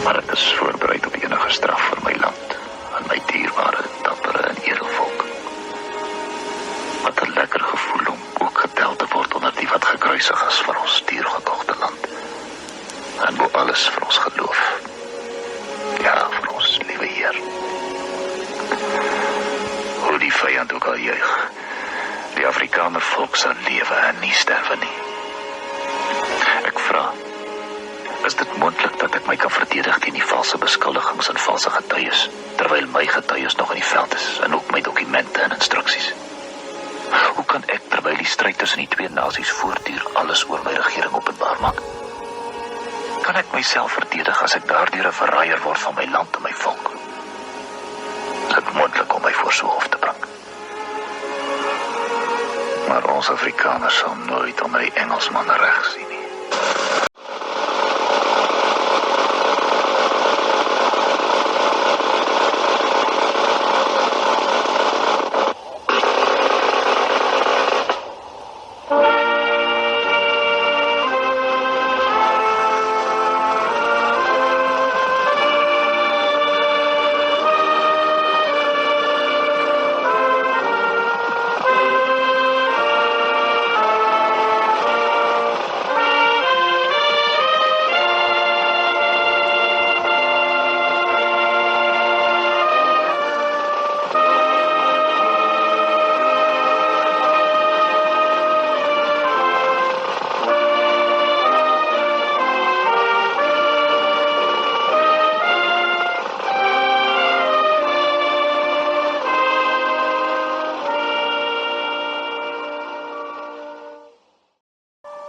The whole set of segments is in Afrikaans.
Maar ek is voorbereid op enige straf vir my land en my dierbare, dappere en edelvolk. Wat 'n lekker gevoel om ook getel te word onder die wat gekruisig is vir ons diergekogte land. En bo alles vir ons geloof. Ja, vir ons liewe Heer. Hoe die vyand ook al juig, die Afrikaner volk sal lewe en nie sterwe nie. Ek vra, is dit moontlik dat ek my kan verdedig teen die valse beskuldigings en valse getuies, terwyl my getuies nog in die veld is, en ook my dokumente en instruksies? Hoe kan ek, terwyl die stryd tussen die twee nasies voortduur, alles oor my regering openbaar maak? Kan ek myself verdedig as ek daardeur 'n verraaier word van my land en my volk? Is dit moontlik om my voor so hof te bring? Maar ons Afrikaners sal nooit onder die Engelsman reg sien nie.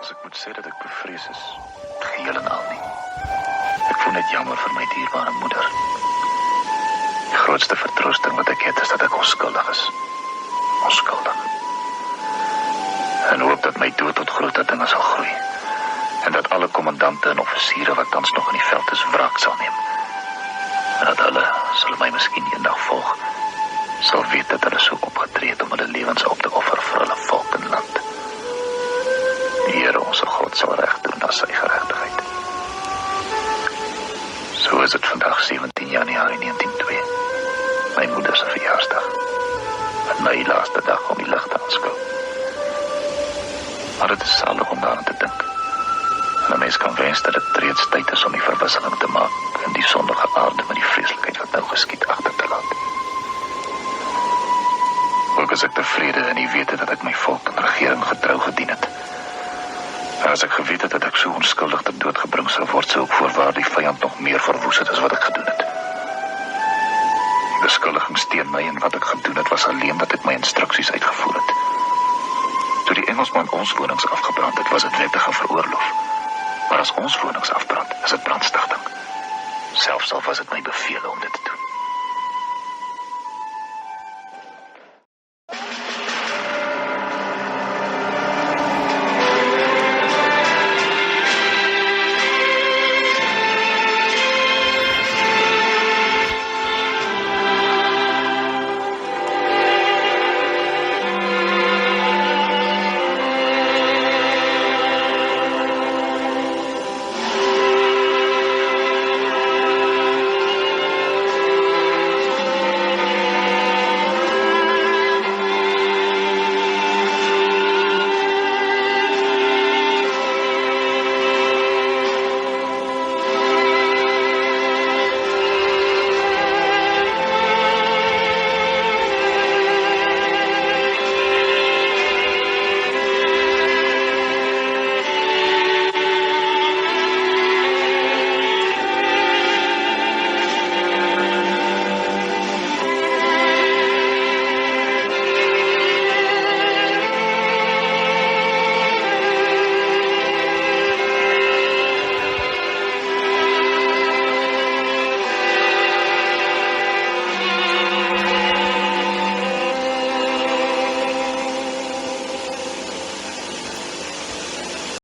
As ek moet sê dat ek bevrees is, geheel en al nie. Ek voel net jammer vir my dierbare moeder. Die grootste vertroosting wat ek het is dat ek onskuldig is. Onskuldig. En hoop dat my dood tot groter dinge sal groei. En dat alle kommandante en offisiere wat tans nog in die veld is wraak sal neem. En dat hulle, sal my miskien eendag volg, sal weet dat hulle so opgetree het om hulle lewens op te offer vir hulle volk en land. Die Here onze God sal reg doen na sy geregtigheid. So is dit vandag 17 Januarie 1902, my moeder se verjaarsdag, en my laaste dag om die lig te aanskou. Maar dit is salig om daaraan te dink, en 'n mens kan wens dat dit reeds tyd is om die verwisseling te maak en die sondige aarde met die vreeslikheid wat nou geskied agter te laat. Ook is ek tevrede in die wete dat ek my volk en regering getrou gedien het. As ek geweet het dat ek so onskuldig ter dood gebring sou word, sou ek voorwaar die vyand nog meer verwoes het as wat ek gedoen het. Die beskuldigings teen my en wat ek gedoen het, was alleen dat ek my instruksies uitgevoer het. Toe die Engelsman ons wonings afgebrand het, was dit wettig en veroorloof. Maar as ons wonings afbrand, is dit brandstigting. Selfs al was dit my beveel om dit te doen.